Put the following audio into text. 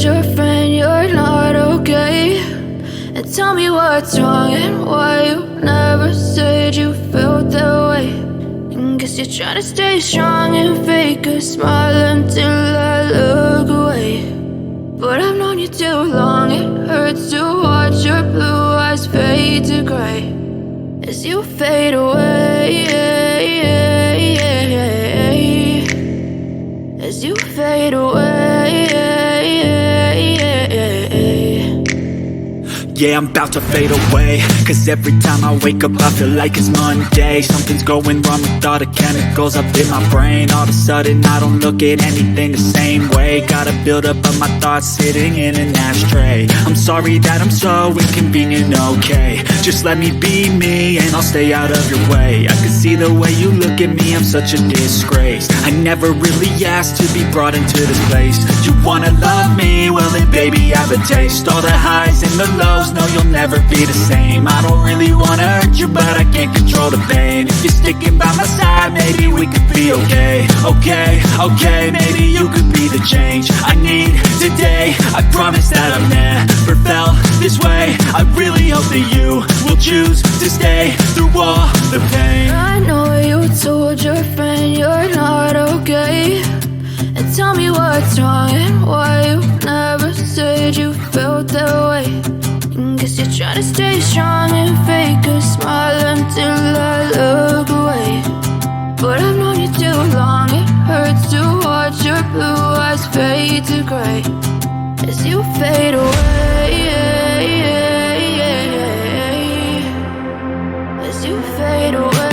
told your friend you're not okay, and tell me what's wrong and why you never said you felt that way. And guess you're trying to stay strong and fake a smile until I look away. But I've known you too long, it hurts to watch your blue eyes fade to gray as you fade away, as you fade away. Yeah, I'm about to fade away, cause every time I wake up I feel like it's Monday. Something's going wrong with all the chemicals up in my brain. All of a sudden I don't look at anything the same way. Gotta build up of my thoughts sitting in an ashtray. I'm sorry that I'm so inconvenient, okay. Just let me be me and I'll stay out of your way. I can see the way you look at me, I'm such a disgrace. I never really asked to be brought into this place. You wanna love me? Well then baby I have a taste. All the highs and the lows, no, you'll never be the same. I don't really wanna hurt you, but I can't control the pain. If you're sticking by my side, maybe we could be okay. Okay, maybe you could be the change I need today. I promise that I've never felt this way. I really hope that you will choose to stay through all the pain. I know you told your friend you're not okay, and tell me what's wrong and why you never said you felt that way. And guess you're trying to stay strong and fake a smile until I look away. But I've known you too long, it hurts to watch your blue eyes fade to gray as you fade away, as you fade away.